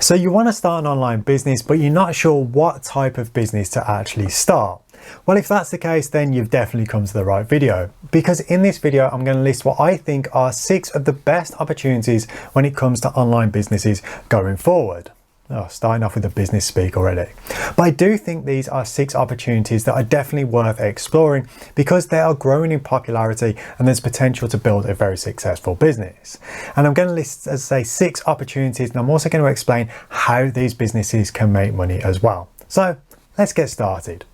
So you want to start an online business, but you're not sure what type of business to actually start. Well, if that's the case, then you've definitely come to the right video, because in this video, I'm going to list what I think are 6 of the best opportunities when it comes to online businesses going forward. Oh, starting off with the business speak already. But I do think these are 6 opportunities that are definitely worth exploring because they are growing in popularity and there's potential to build a very successful business. And I'm going to list, as I say, 6 opportunities, and I'm also going to explain how these businesses can make money as well. So let's get started.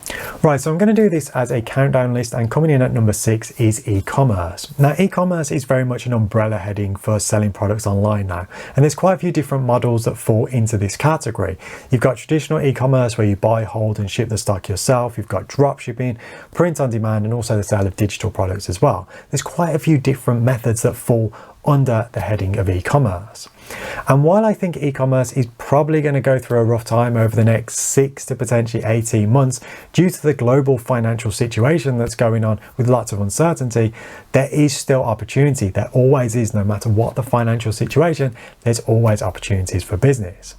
Right, so I'm going to do this as a countdown list, and coming in at number 6 is e-commerce. Now, e-commerce is very much an umbrella heading for selling products online now, and there's quite a few different models that fall into this category. You've got traditional e-commerce where you buy, hold and ship the stock yourself. You've got drop shipping, print on demand, and also the sale of digital products as well. There's quite a few different methods that fall under the heading of e-commerce. And while I think e-commerce is probably going to go through a rough time over the next 6 to potentially 18 months due to the global financial situation that's going on with lots of uncertainty, there is still opportunity. There always is. No matter what the financial situation, there's always opportunities for business.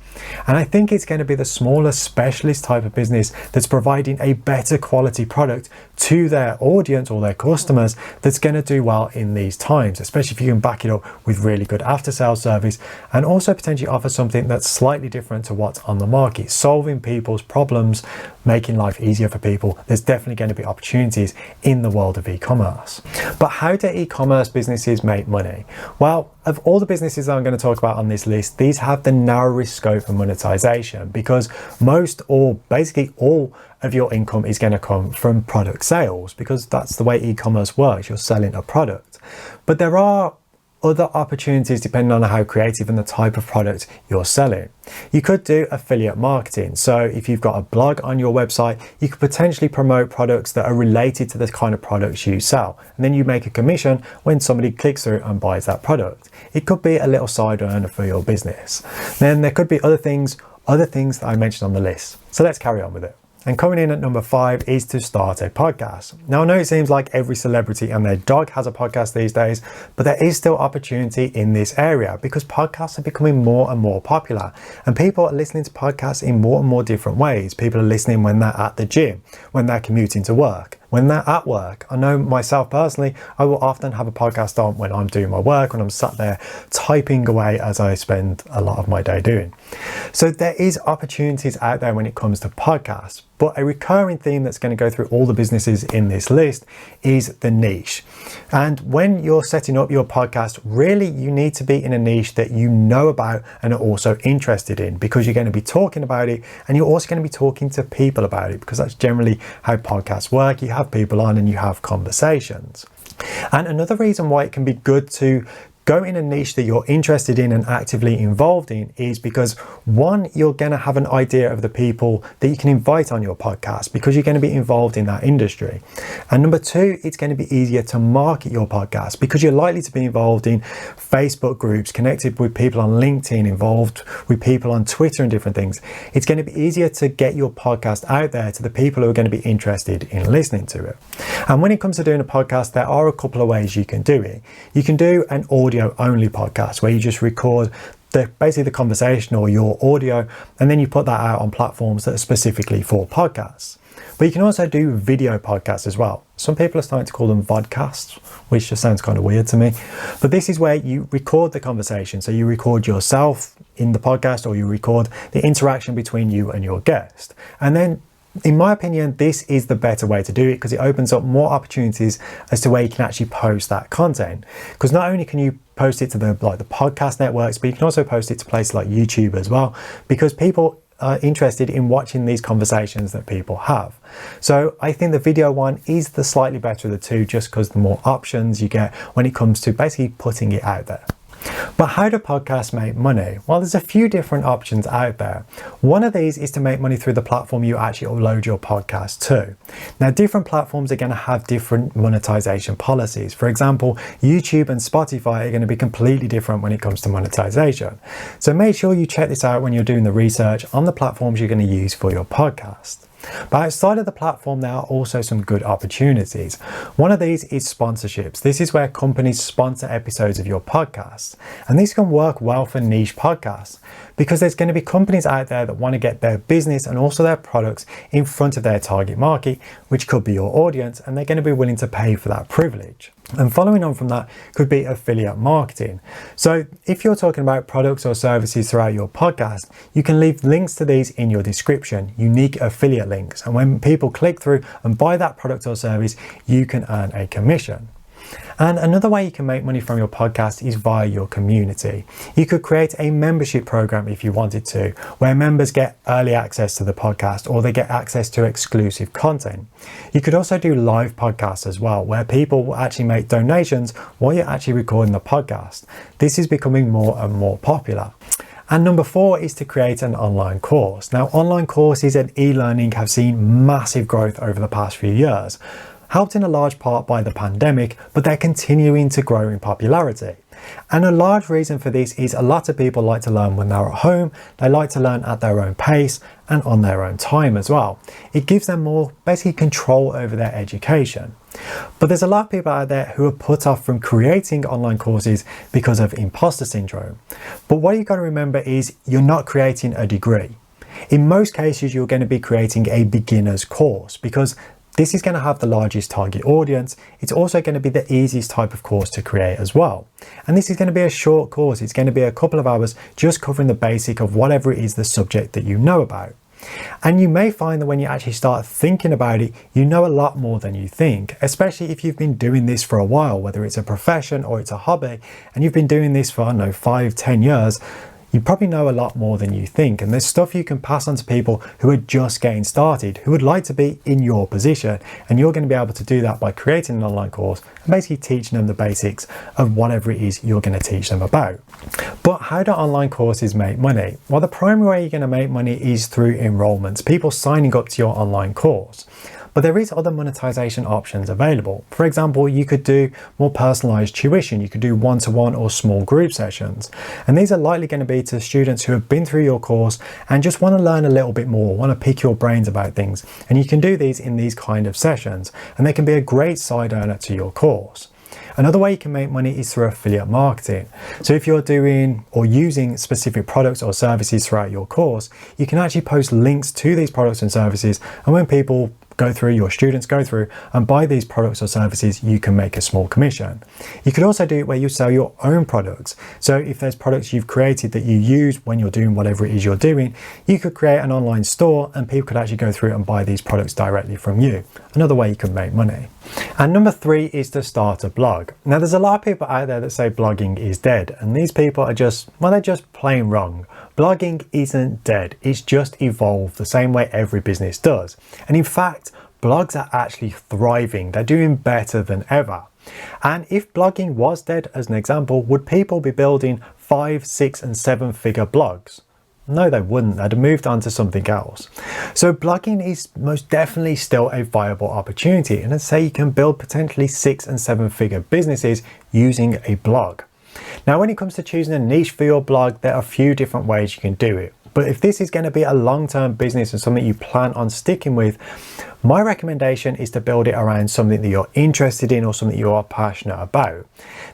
And I think it's going to be the smaller specialist type of business that's providing a better quality product to their audience or their customers that's going to do well in these times, especially if you can back it up with really good after sales service and also potentially offer something that's slightly different to what's on the market, solving people's problems, making life easier for people. There's definitely going to be opportunities in the world of e-commerce. But how do e-commerce businesses make money? Well, of all the businesses I'm going to talk about on this list, these have the narrowest scope of monetization because most or basically all of your income is going to come from product sales, because that's the way e-commerce works. You're selling a product. But there are other opportunities depending on how creative and the type of product you're selling. You could do affiliate marketing. So if you've got a blog on your website, you could potentially promote products that are related to the kind of products you sell. And then you make a commission when somebody clicks through and buys that product. It could be a little side earner for your business. Then there could be other things that I mentioned on the list. So let's carry on with it. And coming in at number 5 is to start a podcast. Now, I know it seems like every celebrity and their dog has a podcast these days, but there is still opportunity in this area because podcasts are becoming more and more popular and people are listening to podcasts in more and more different ways. People are listening when they're at the gym, when they're commuting to work, when they're at work. I know myself personally, I will often have a podcast on when I'm doing my work, when I'm sat there typing away as I spend a lot of my day doing. So there is opportunities out there when it comes to podcasts, but a recurring theme that's going to go through all the businesses in this list is the niche. And when you're setting up your podcast, really you need to be in a niche that you know about and are also interested in, because you're going to be talking about it and you're also going to be talking to people about it, because that's generally how podcasts work. You have people on and you have conversations. And another reason why it can be good to go in a niche that you're interested in and actively involved in is because, one, you're going to have an idea of the people that you can invite on your podcast because you're going to be involved in that industry. And number 2, it's going to be easier to market your podcast because you're likely to be involved in Facebook groups, connected with people on LinkedIn, involved with people on Twitter and different things. It's going to be easier to get your podcast out there to the people who are going to be interested in listening to it. And when it comes to doing a podcast, there are a couple of ways you can do it. You can do an audio only podcast where you just record basically the conversation or your audio, and then you put that out on platforms that are specifically for podcasts. But you can also do video podcasts as well. Some people are starting to call them vodcasts, which just sounds kind of weird to me. But this is where you record the conversation. So you record yourself in the podcast, or you record the interaction between you and your guest. And then, in my opinion, this is the better way to do it because it opens up more opportunities as to where you can actually post that content. Because not only can you post it to the podcast networks, but you can also post it to places like YouTube as well, because people are interested in watching these conversations that people have. So I think the video one is the slightly better of the two, just because the more options you get when it comes to basically putting it out there. But how do podcasts make money? Well, there's a few different options out there. One of these is to make money through the platform you actually upload your podcast to. Now, different platforms are going to have different monetization policies. For example, YouTube and Spotify are going to be completely different when it comes to monetization. So make sure you check this out when you're doing the research on the platforms you're going to use for your podcast. But outside of the platform, there are also some good opportunities. One of these is sponsorships. This is where companies sponsor episodes of your podcast. And this can work well for niche podcasts because there's going to be companies out there that want to get their business and also their products in front of their target market, which could be your audience, and they're going to be willing to pay for that privilege. And following on from that could be affiliate marketing. So if you're talking about products or services throughout your podcast, you can leave links to these in your description, unique affiliate links. And when people click through and buy that product or service, you can earn a commission. And another way you can make money from your podcast is via your community. You could create a membership program if you wanted to, where members get early access to the podcast or they get access to exclusive content. You could also do live podcasts as well, where people will actually make donations while you're actually recording the podcast. This is becoming more and more popular. And number 4 is to create an online course. Now, online courses and e-learning have seen massive growth over the past few years, helped in a large part by the pandemic, but they're continuing to grow in popularity. And a large reason for this is a lot of people like to learn when they're at home, they like to learn at their own pace and on their own time as well. It gives them more basically control over their education. But there's a lot of people out there who are put off from creating online courses because of imposter syndrome. But what you've got to remember is you're not creating a degree. In most cases, you're going to be creating a beginner's course because this is going to have the largest target audience. It's also going to be the easiest type of course to create as well. And this is going to be a short course. It's going to be a couple of hours just covering the basic of whatever it is the subject that you know about. And you may find that when you actually start thinking about it, you know a lot more than you think, especially if you've been doing this for a while, whether it's a profession or it's a hobby, and you've been doing this for, I don't know, 5-10 years. You probably know a lot more than you think, and there's stuff you can pass on to people who are just getting started, who would like to be in your position, and you're going to be able to do that by creating an online course and basically teaching them the basics of whatever it is you're going to teach them about. But how do online courses make money? Well, the primary way you're going to make money is through enrollments, people signing up to your online course. But there is other monetization options available. For example, you could do more personalized tuition. You could do one-to-one or small group sessions. And these are likely going to be to students who have been through your course and just want to learn a little bit more, want to pick your brains about things. And you can do these in these kind of sessions, and they can be a great side earner to your course. Another way you can make money is through affiliate marketing. So if you're doing or using specific products or services throughout your course, you can actually post links to these products and services, and when people your students go through and buy these products or services, you can make a small commission. You could also do it where you sell your own products. So if there's products you've created that you use when you're doing whatever it is you're doing, you could create an online store and people could actually go through and buy these products directly from you. Another way you can make money. And number 3 is to start a blog. Now, there's a lot of people out there that say blogging is dead, and these people are just, well, they're just plain wrong. Blogging isn't dead. It's just evolved the same way every business does. And in fact, blogs are actually thriving. They're doing better than ever. And if blogging was dead, as an example, would people be building 5, 6, and 7-figure blogs? No, they wouldn't. They'd have moved on to something else. So blogging is most definitely still a viable opportunity. And I'd say you can build potentially 6- and 7-figure businesses using a blog. Now, when it comes to choosing a niche for your blog, there are a few different ways you can do it. But if this is going to be a long-term business and something you plan on sticking with, my recommendation is to build it around something that you're interested in or something you are passionate about.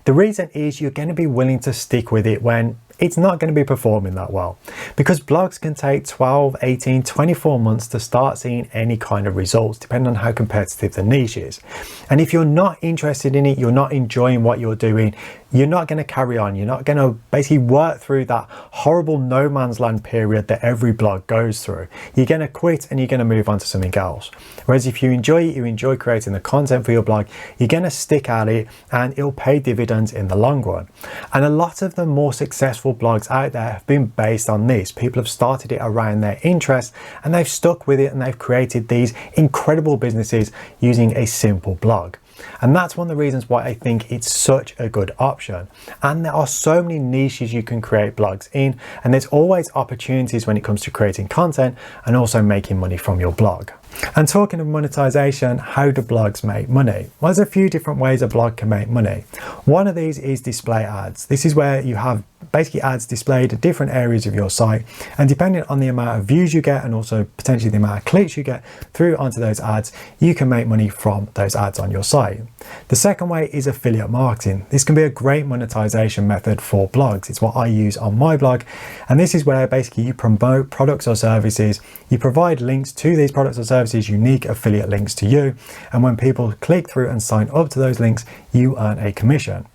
The reason is you're going to be willing to stick with it when it's not going to be performing that well, because blogs can take 12, 18, 24 months to start seeing any kind of results, depending on how competitive the niche is. And if you're not interested in it, you're not enjoying what you're doing, you're not going to carry on. You're not going to basically work through that horrible no man's land period that every blog goes through. You're going to quit and you're going to move on to something else. Whereas if you enjoy it, you enjoy creating the content for your blog, you're going to stick at it and it'll pay dividends in the long run. And a lot of the more successful blogs out there have been based on this. People have started it around their interests and they've stuck with it and they've created these incredible businesses using a simple blog. And that's one of the reasons why I think it's such a good option. And there are so many niches you can create blogs in, and there's always opportunities when it comes to creating content and also making money from your blog. And talking of monetization, how do blogs make money? Well, there's a few different ways a blog can make money. One of these is display ads. This is where you have basically ads displayed at different areas of your site, and depending on the amount of views you get and also potentially the amount of clicks you get through onto those ads, you can make money from those ads on your site. The second way is affiliate marketing. This can be a great monetization method for blogs. It's what I use on my blog, and this is where basically you promote products or services, you provide links to these products or services, unique affiliate links to you, and when people click through and sign up to those links, you earn a commission.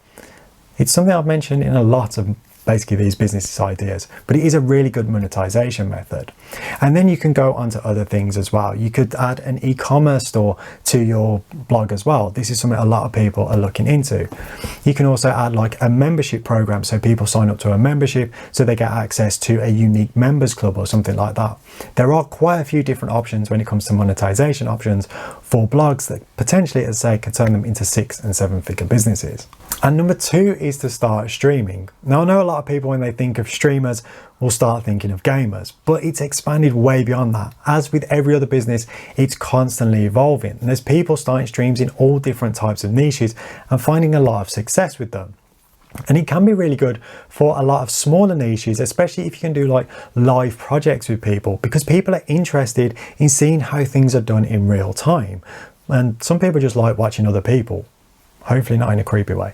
It's something I've mentioned in a lot of basically these business ideas, but it is a really good monetization method. And then you can go on to other things as well. You could add an e-commerce store to your blog as well. This is something a lot of people are looking into. You can also add like a membership program, so people sign up to a membership so they get access to a unique members club or something like that. There are quite a few different options when it comes to monetization options for blogs that potentially, as I say, can turn them into 6- and 7-figure businesses. And number 2 is to start streaming. Now, I know a lot of people, when they think of streamers, will start thinking of gamers, but it's expanded way beyond that. As with every other business, it's constantly evolving. And there's people starting streams in all different types of niches and finding a lot of success with them. And it can be really good for a lot of smaller niches, especially if you can do like live projects with people, because people are interested in seeing how things are done in real time. And some people just like watching other people, hopefully not in a creepy way.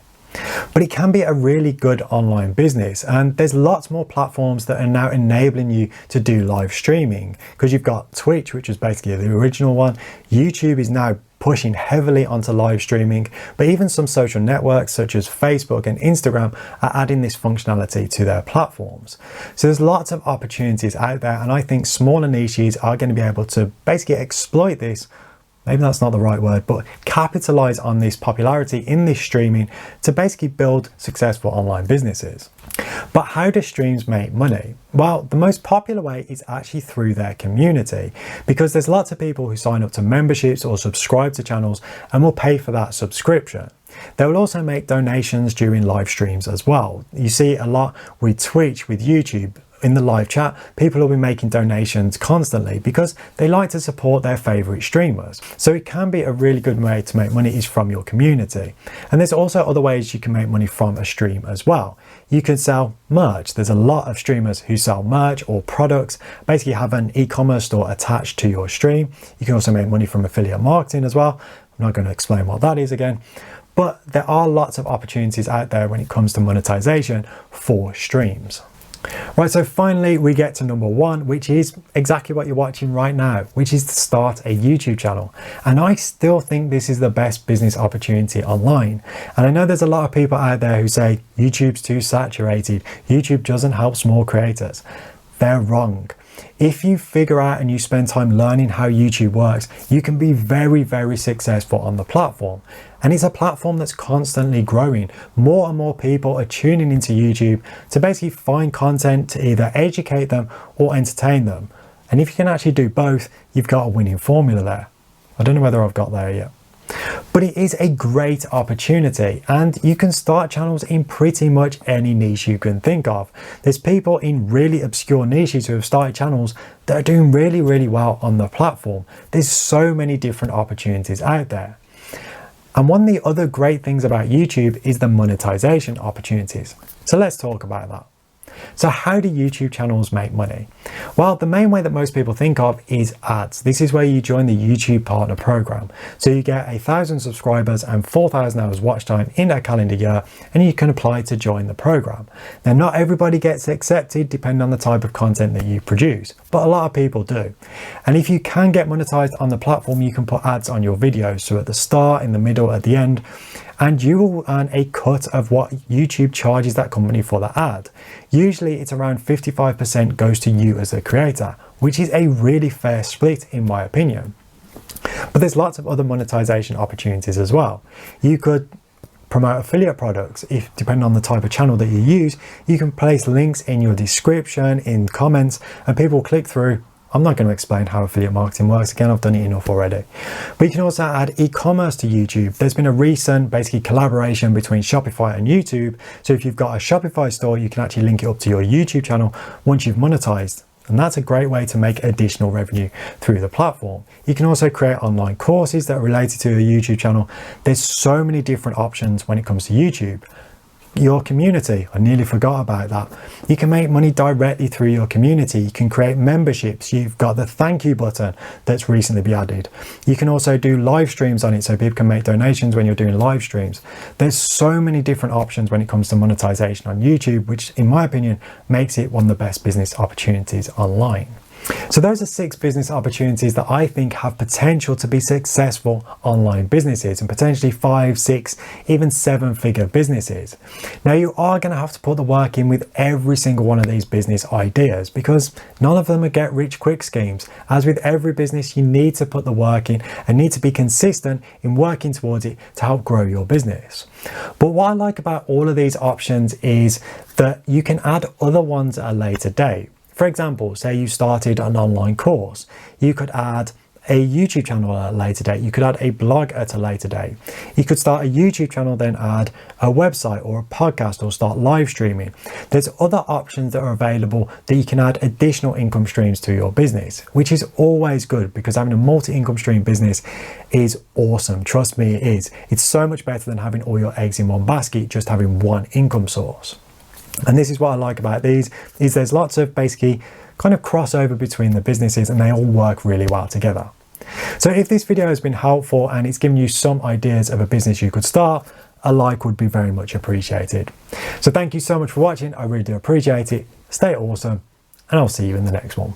But it can be a really good online business, and there's lots more platforms that are now enabling you to do live streaming, because you've got Twitch, which is basically the original one. YouTube is now pushing heavily onto live streaming, but even some social networks such as Facebook and Instagram are adding this functionality to their platforms. So there's lots of opportunities out there, and I think smaller niches are going to be able to basically exploit this. Maybe that's not the right word, but capitalize on this popularity in this streaming to basically build successful online businesses. But how do streams make money? Well, the most popular way is actually through their community, because there's lots of people who sign up to memberships or subscribe to channels and will pay for that subscription. They will also make donations during live streams as well. You see a lot with Twitch, with YouTube. In the live chat, people will be making donations constantly because they like to support their favorite streamers. So it can be a really good way to make money is from your community. And there's also other ways you can make money from a stream as well. You can sell merch. There's a lot of streamers who sell merch or products, basically have an e-commerce store attached to your stream. You can also make money from affiliate marketing as well. I'm not going to explain what that is again, but there are lots of opportunities out there when it comes to monetization for streams. Right, so finally we get to number 1, which is exactly what you're watching right now, which is to start a YouTube channel. And I still think this is the best business opportunity online. And I know there's a lot of people out there who say YouTube's too saturated, YouTube doesn't help small creators. They're wrong. If you figure out and you spend time learning how YouTube works, you can be very, very successful on the platform. And it's a platform that's constantly growing. More and more people are tuning into YouTube to basically find content to either educate them or entertain them. And if you can actually do both, you've got a winning formula there. I don't know whether I've got there yet. But it is a great opportunity, and you can start channels in pretty much any niche you can think of. There's people in really obscure niches who have started channels that are doing really, really well on the platform. There's so many different opportunities out there. And one of the other great things about YouTube is the monetization opportunities. So let's talk about that. So how do YouTube channels make money? Well, the main way that most people think of is ads. This is where you join the YouTube Partner Program. So you get 1,000 subscribers and 4,000 hours watch time in a calendar year, and you can apply to join the program. Now, not everybody gets accepted depending on the type of content that you produce, but a lot of people do. And if you can get monetized on the platform, you can put ads on your videos. So at the start, in the middle, at the end, and you will earn a cut of what YouTube charges that company for that ad. Usually it's around 55% goes to you as a creator, which is a really fair split in my opinion. But there's lots of other monetization opportunities as well. You could promote affiliate products. If depending on the type of channel that you use, you can place links in your description, in comments, and people click through. I'm not going to explain how affiliate marketing works. Again, I've done it enough already. But you can also add e-commerce to YouTube. There's been a recent basically collaboration between Shopify and YouTube. So if you've got a Shopify store, you can actually link it up to your YouTube channel once you've monetized. And that's a great way to make additional revenue through the platform. You can also create online courses that are related to a YouTube channel. There's so many different options when it comes to YouTube. your community. I nearly forgot about that. You can make money directly through your community. You can create memberships. You've got the thank you button that's recently been added. You can also do live streams on it so people can make donations when you're doing live streams. There's so many different options when it comes to monetization on YouTube, which in my opinion makes it one of the best business opportunities online. So those are 6 business opportunities that I think have potential to be successful online businesses, and potentially 5, 6, even 7-figure businesses. Now you are going to have to put the work in with every single one of these business ideas, because none of them are get rich quick schemes. As with every business, you need to put the work in and need to be consistent in working towards it to help grow your business. But what I like about all of these options is that you can add other ones at a later date. For example, say you started an online course, you could add a YouTube channel at a later date. You could add a blog at a later date. You could start a YouTube channel, then add a website or a podcast, or start live streaming. There's other options that are available that you can add additional income streams to your business, which is always good, because having a multi-income stream business is awesome. Trust me, it is. It's so much better than having all your eggs in one basket, just having one income source. And this is what I like about these, is there's lots of basically kind of crossover between the businesses, and they all work really well together. So if this video has been helpful and it's given you some ideas of a business you could start, a like would be very much appreciated. So thank you so much for watching. I really do appreciate it. Stay awesome, and I'll see you in the next one.